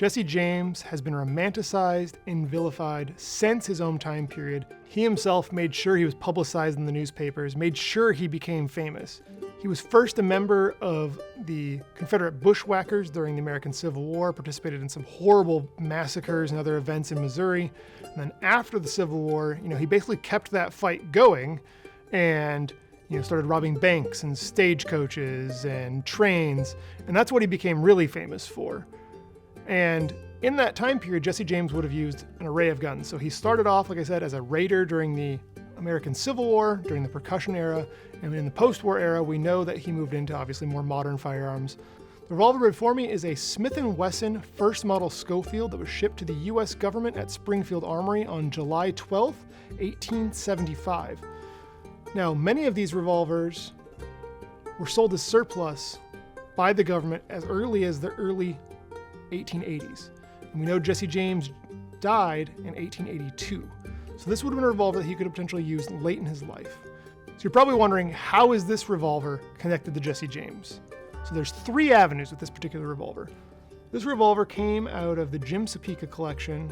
Jesse James has been romanticized and vilified since his own time period. He himself made sure he was publicized in the newspapers, made sure he became famous. He was first a member of the Confederate bushwhackers during the American Civil War, participated in some horrible massacres and other events in Missouri. And then after the Civil War, he basically kept that fight going and started robbing banks and stagecoaches and trains. And that's what he became really famous for. And in that time period, Jesse James would have used an array of guns. So he started off, like I said, as a raider during the American Civil War, during the percussion era, and in the post-war era, we know that he moved into obviously more modern firearms. The revolver before me is a Smith & Wesson first model Schofield that was shipped to the U.S. government at Springfield Armory on July 12, 1875. Now, many of these revolvers were sold as surplus by the government as early as the early 1880s. And we know Jesse James died in 1882. So this would have been a revolver that he could have potentially used late in his life. So you're probably wondering, how is this revolver connected to Jesse James? So there's 3 avenues with this particular revolver. This revolver came out of the Jim Sapika collection,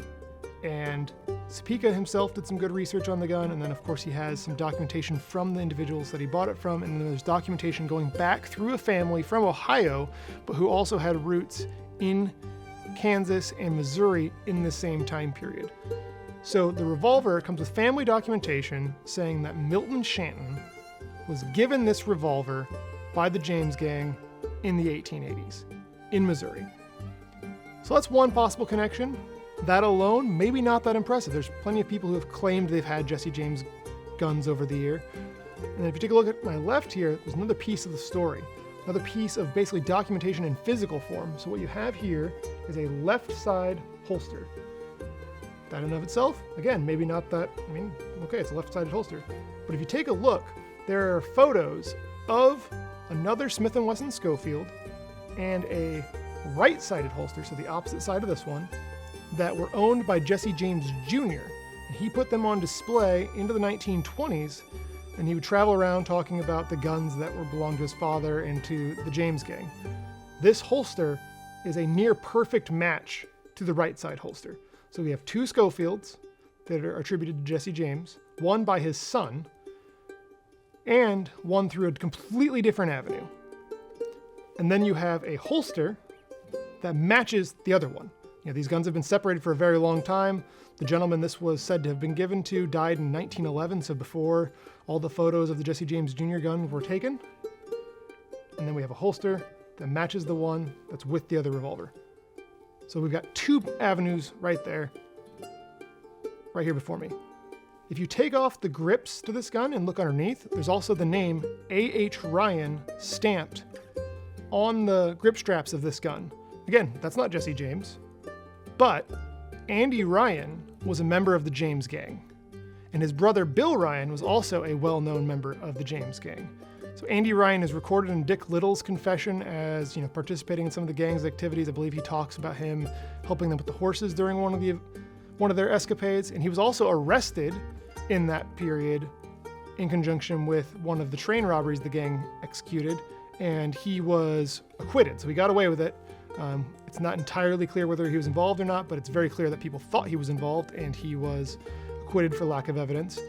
and Sapika himself did some good research on the gun, and then of course he has some documentation from the individuals that he bought it from, and then there's documentation going back through a family from Ohio, but who also had roots in Kansas and Missouri in the same time period. So the revolver comes with family documentation saying that Milton Shanton was given this revolver by the James gang in the 1880s in Missouri. So that's one possible connection. That alone, maybe not that impressive. There's plenty of people who have claimed they've had Jesse James guns over the year. And then if you take a look at my left here, there's another piece of the story. Another piece of basically documentation in physical form. So what you have here is a left side holster. That in and of itself, again, maybe not that, okay, it's a left-sided holster. But if you take a look, there are photos of another Smith & Wesson Schofield and a right-sided holster, so the opposite side of this one, that were owned by Jesse James Jr. And he put them on display into the 1920s, and he would travel around talking about the guns that belonged to his father and to the James gang. This holster is a near perfect match to the right-side holster. So we have 2 Schofields that are attributed to Jesse James, one by his son, and one through a completely different avenue. And then you have a holster that matches the other one. These guns have been separated for a very long time. The gentleman this was said to have been given to died in 1911, so before all the photos of the Jesse James Jr. gun were taken. And then we have a holster that matches the one that's with the other revolver. So we've got 2 avenues right there, right here before me. If you take off the grips to this gun and look underneath, there's also the name A.H. Ryan stamped on the grip straps of this gun. Again, that's not Jesse James, but Andy Ryan was a member of the James gang, and his brother Bill Ryan was also a well-known member of the James gang. So Andy Ryan is recorded in Dick Little's confession as participating in some of the gang's activities. I believe he talks about him helping them with the horses during one of their escapades, and he was also arrested in that period in conjunction with one of the train robberies the gang executed, and he was acquitted. So he got away with it. It's not entirely clear whether he was involved or not, but it's very clear that people thought he was involved, and he was acquitted for lack of evidence.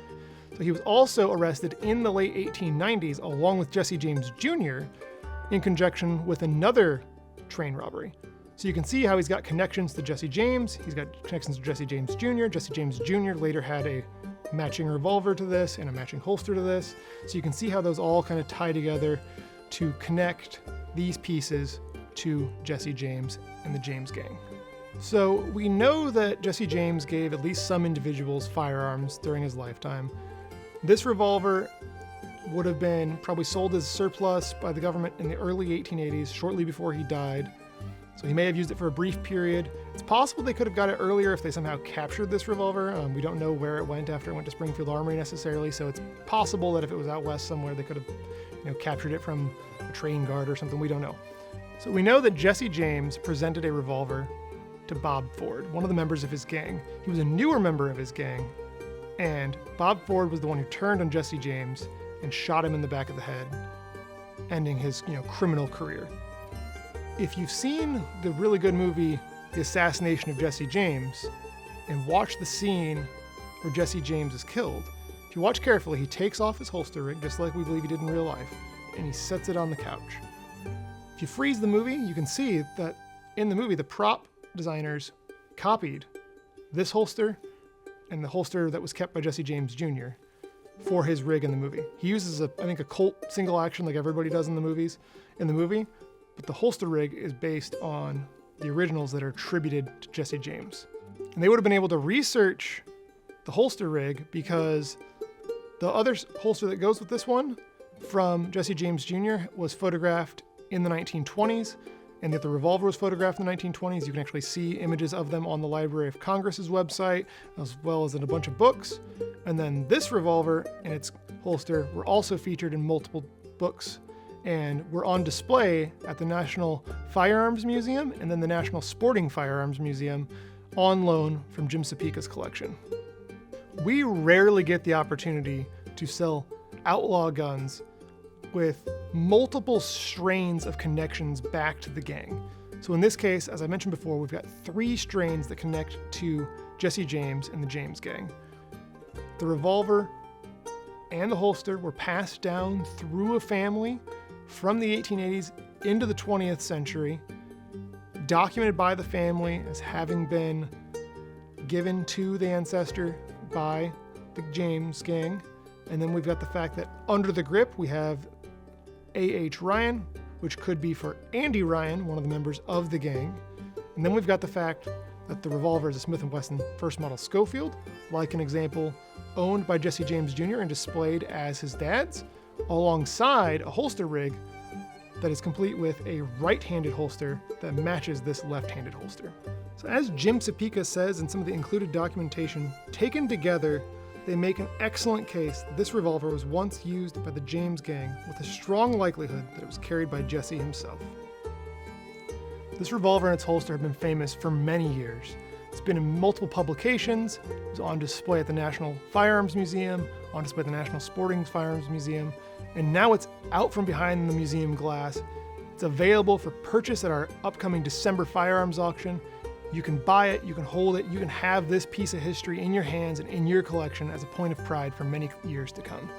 So he was also arrested in the late 1890s along with Jesse James Jr. in conjunction with another train robbery. So you can see how he's got connections to Jesse James, he's got connections to Jesse James Jr. Jesse James Jr. later had a matching revolver to this and a matching holster to this. So you can see how those all kind of tie together to connect these pieces to Jesse James and the James gang. So we know that Jesse James gave at least some individuals firearms during his lifetime. This revolver would have been probably sold as surplus by the government in the early 1880s, shortly before he died. So he may have used it for a brief period. It's possible they could have got it earlier if they somehow captured this revolver. We don't know where it went after it went to Springfield Armory necessarily, so it's possible that if it was out west somewhere, they could have captured it from a train guard or something. We don't know. So we know that Jesse James presented a revolver to Bob Ford, one of the members of his gang. He was a newer member of his gang, and Bob Ford was the one who turned on Jesse James and shot him in the back of the head, ending his criminal career. If you've seen the really good movie the assassination of Jesse James and watch the scene where Jesse James is killed, if you watch carefully, he takes off his holster rig, just like we believe he did in real life, and he sets it on the couch. If you freeze the movie, you can see that in the movie, the prop designers copied this holster and the holster that was kept by Jesse James Jr. for his rig in the movie. He uses, I think, a Colt single action like everybody does in the movie, but the holster rig is based on the originals that are attributed to Jesse James. And they would have been able to research the holster rig because the other holster that goes with this one from Jesse James Jr. was photographed in the 1920s, and that the revolver was photographed in the 1920s. You can actually see images of them on the Library of Congress's website, as well as in a bunch of books. And then this revolver and its holster were also featured in multiple books and were on display at the National Firearms Museum and then the National Sporting Firearms Museum on loan from Jim Sapika's collection. We rarely get the opportunity to sell outlaw guns with multiple strains of connections back to the gang. So in this case, as I mentioned before, we've got 3 strains that connect to Jesse James and the James gang. The revolver and the holster were passed down through a family from the 1880s into the 20th century, documented by the family as having been given to the ancestor by the James gang. And then we've got the fact that under the grip we have A.H. Ryan, which could be for Andy Ryan, one of the members of the gang. And then we've got the fact that the revolver is a Smith & Wesson first model Schofield, like an example owned by Jesse James Jr. and displayed as his dad's, alongside a holster rig that is complete with a right-handed holster that matches this left-handed holster. So as Jim Sapika says in some of the included documentation, taken together, they make an excellent case that this revolver was once used by the James gang with a strong likelihood that it was carried by Jesse himself. This revolver and its holster have been famous for many years. It's been in multiple publications, it was on display at the National Firearms Museum, on display at the National Sporting Firearms Museum, and now it's out from behind the museum glass. It's available for purchase at our upcoming December firearms auction. You can buy it, you can hold it, you can have this piece of history in your hands and in your collection as a point of pride for many years to come.